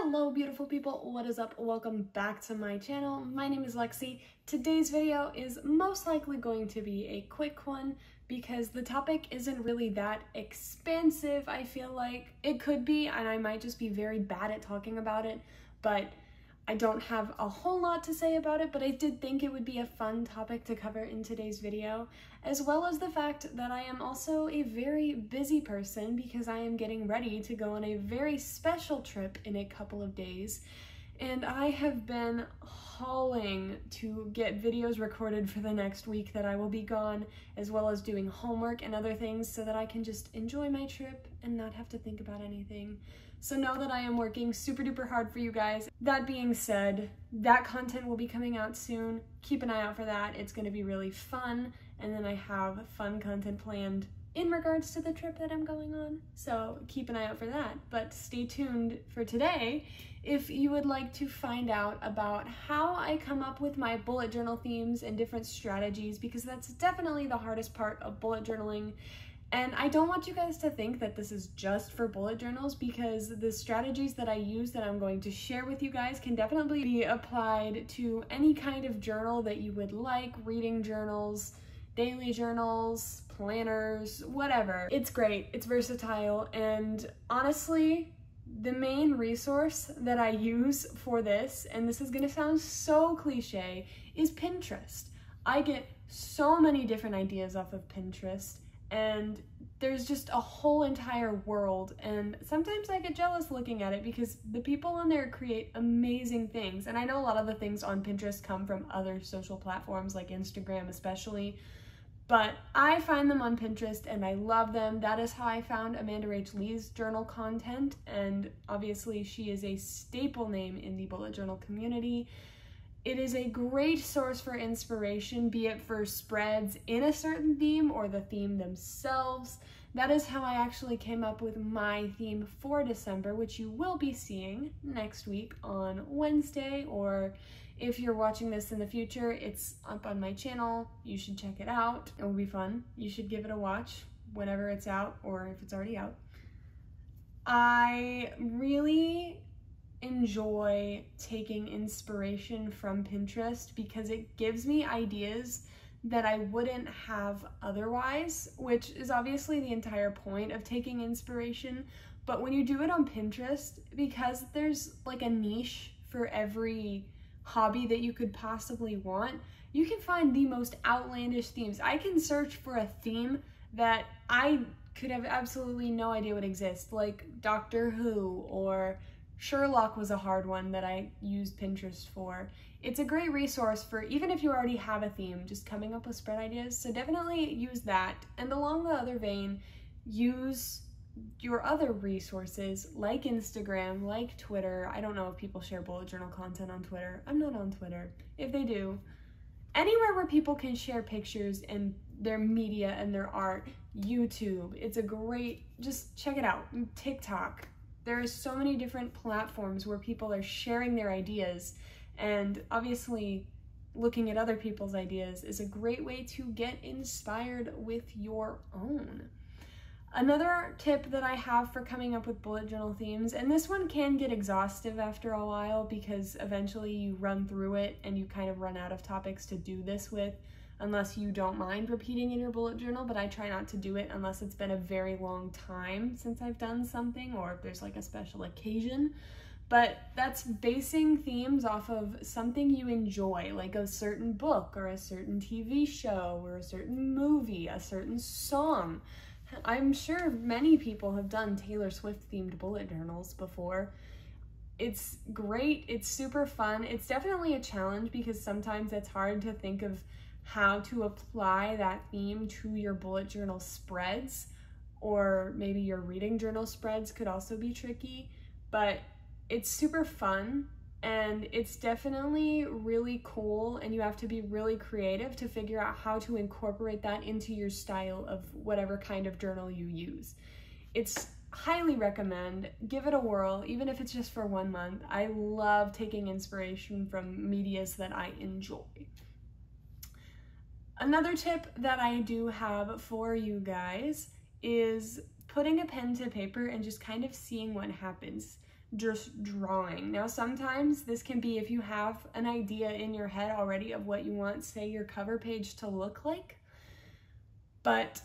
Hello beautiful people, what is up? Welcome back to my channel. My name is Lexi. Today's video is most likely going to be a quick one because the topic isn't really that expansive. I feel like it could be, and I might just be very bad at talking about it, but I don't have a whole lot to say about it, but I did think it would be a fun topic to cover in today's video, as well as the fact that I am also a very busy person because I am getting ready to go on a very special trip in a couple of days, and I have been hauling to get videos recorded for the next week that I will be gone, as well as doing homework and other things so that I can just enjoy my trip and not have to think about anything. So know that I am working super duper hard for you guys. That being said, that content will be coming out soon. Keep an eye out for that. It's going to be really fun. And then I have fun content planned in regards to the trip that I'm going on. So keep an eye out for that. But stay tuned for today if you would like to find out about how I come up with my bullet journal themes and different strategies, because that's definitely the hardest part of bullet journaling. And I don't want you guys to think that this is just for bullet journals, because the strategies that I use that I'm going to share with you guys can definitely be applied to any kind of journal that you would like, reading journals, daily journals, planners, whatever. It's great, it's versatile, and honestly, the main resource that I use for this, and this is gonna sound so cliche, is Pinterest. I get so many different ideas off of Pinterest, and there's just a whole entire world, and sometimes I get jealous looking at it because the people on there create amazing things. And I know a lot of the things on Pinterest come from other social platforms like Instagram especially, but I find them on Pinterest and I love them. That is how I found Amanda Rach Lee's journal content, and obviously she is a staple name in the bullet journal community. It is a great source for inspiration, be it for spreads in a certain theme or the theme themselves. That is how I actually came up with my theme for December, which you will be seeing next week on Wednesday, or if you're watching this in the future, it's up on my channel. You should check it out. It will be fun. You should give it a watch whenever it's out, or if it's already out. I really enjoy taking inspiration from Pinterest because it gives me ideas that I wouldn't have otherwise, which is obviously the entire point of taking inspiration. But when you do it on Pinterest, because there's like a niche for every hobby that you could possibly want, you can find the most outlandish themes. I can search for a theme that I could have absolutely no idea would exist, like Doctor Who, or Sherlock was a hard one that I used Pinterest for. It's a great resource for even if you already have a theme, just coming up with spread ideas. So definitely use that. And along the other vein, use your other resources like Instagram, like Twitter. I don't know if people share bullet journal content on Twitter. I'm not on Twitter. If they do, anywhere where people can share pictures and their media and their art. YouTube, it's a great, just check it out. TikTok. There are so many different platforms where people are sharing their ideas, and obviously looking at other people's ideas is a great way to get inspired with your own. Another tip that I have for coming up with bullet journal themes, and this one can get exhaustive after a while because eventually you run through it and you kind of run out of topics to do this with, unless you don't mind repeating in your bullet journal, but I try not to do it unless it's been a very long time since I've done something, or if there's like a special occasion. But that's basing themes off of something you enjoy, like a certain book or a certain TV show or a certain movie, a certain song. I'm sure many people have done Taylor Swift themed bullet journals before. It's great, it's super fun. It's definitely a challenge because sometimes it's hard to think of how to apply that theme to your bullet journal spreads, or maybe your reading journal spreads could also be tricky, but it's super fun and it's definitely really cool, and you have to be really creative to figure out how to incorporate that into your style of whatever kind of journal you use. It's highly recommend, give it a whirl, even if it's just for 1 month. I love taking inspiration from medias that I enjoy. Another tip that I do have for you guys is putting a pen to paper and just kind of seeing what happens. just drawing. Now, sometimes this can be if you have an idea in your head already of what you want, say, your cover page to look like, but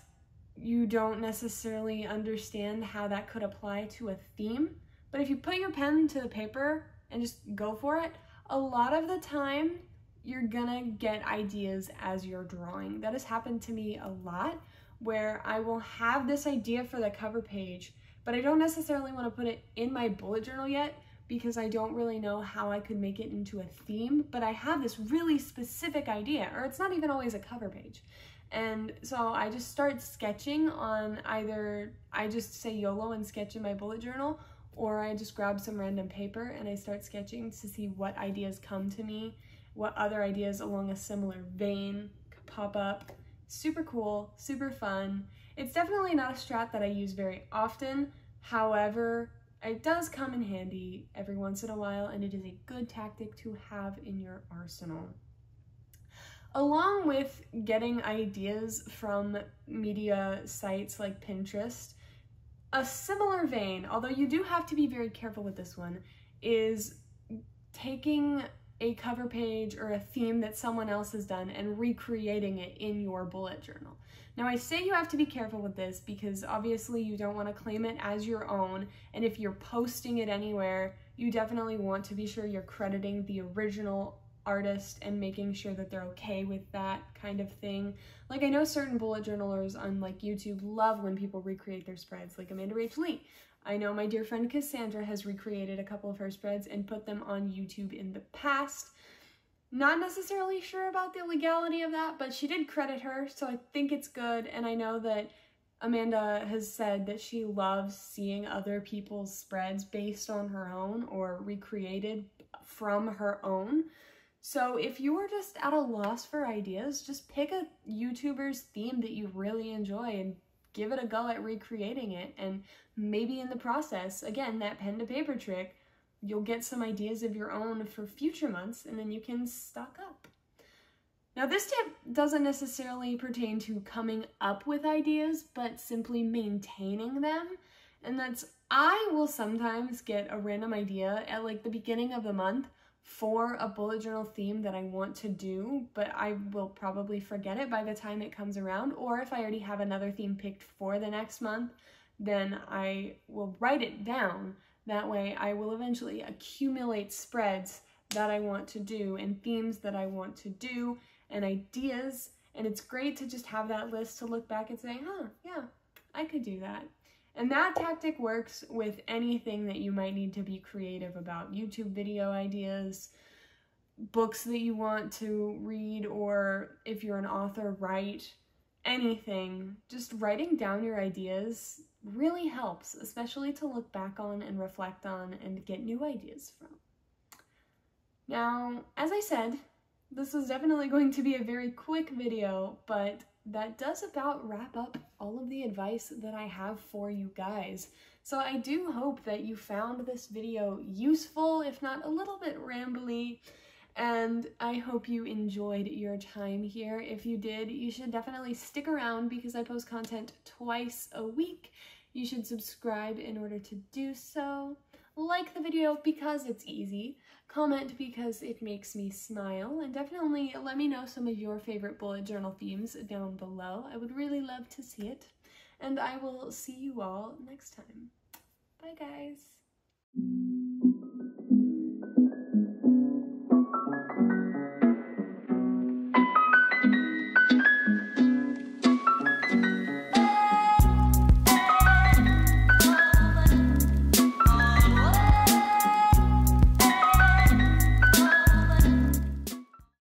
you don't necessarily understand how that could apply to a theme. But if you put your pen to the paper and just go for it, a lot of the time you're gonna get ideas as you're drawing. That has happened to me a lot, where I will have this idea for the cover page, but I don't necessarily want to put it in my bullet journal yet because I don't really know how I could make it into a theme, but I have this really specific idea, or it's not even always a cover page. And so I just start sketching on either, I just say YOLO and sketch in my bullet journal, or I just grab some random paper and I start sketching to see what ideas come to me, what other ideas along a similar vein pop up. Super cool, super fun. It's definitely not a strat that I use very often. However, it does come in handy every once in a while, and it is a good tactic to have in your arsenal. Along with getting ideas from media sites like Pinterest, a similar vein, although you do have to be very careful with this one, is taking a cover page or a theme that someone else has done and recreating it in your bullet journal. Now, I say you have to be careful with this because obviously you don't want to claim it as your own, and if you're posting it anywhere, you definitely want to be sure you're crediting the original artist and making sure that they're okay with that kind of thing. Like, I know certain bullet journalers on like YouTube love when people recreate their spreads, like Amanda Rach Lee. I know my dear friend Cassandra has recreated a couple of her spreads and put them on YouTube in the past. Not necessarily sure about the legality of that, but she did credit her, so I think it's good. And I know that Amanda has said that she loves seeing other people's spreads based on her own or recreated from her own. So if you are just at a loss for ideas, just pick a YouTuber's theme that you really enjoy and give it a go at recreating it, and maybe in the process, again, that pen to paper trick, you'll get some ideas of your own for future months, and then you can stock up. Now, this tip doesn't necessarily pertain to coming up with ideas, but simply maintaining them. And that's, I will sometimes get a random idea at like the beginning of the month for a bullet journal theme that I want to do, but I will probably forget it by the time it comes around, or if I already have another theme picked for the next month, then I will write it down. That way I will eventually accumulate spreads that I want to do and themes that I want to do and ideas, and it's great to just have that list to look back and say, huh, yeah, I could do that. And that tactic works with anything that you might need to be creative about. YouTube video ideas, books that you want to read, or if you're an author, write, anything. Just writing down your ideas really helps, especially to look back on and reflect on and get new ideas from. Now, as I said, this is definitely going to be a very quick video, but that does about wrap up all of the advice that I have for you guys. So I do hope that you found this video useful, if not a little bit rambly, and I hope you enjoyed your time here. If you did, you should definitely stick around because I post content twice a week. You should subscribe in order to do so. Like the video because it's easy, comment because it makes me smile, and definitely let me know some of your favorite bullet journal themes down below. I would really love to see it, and I will see you all next time. Bye, guys.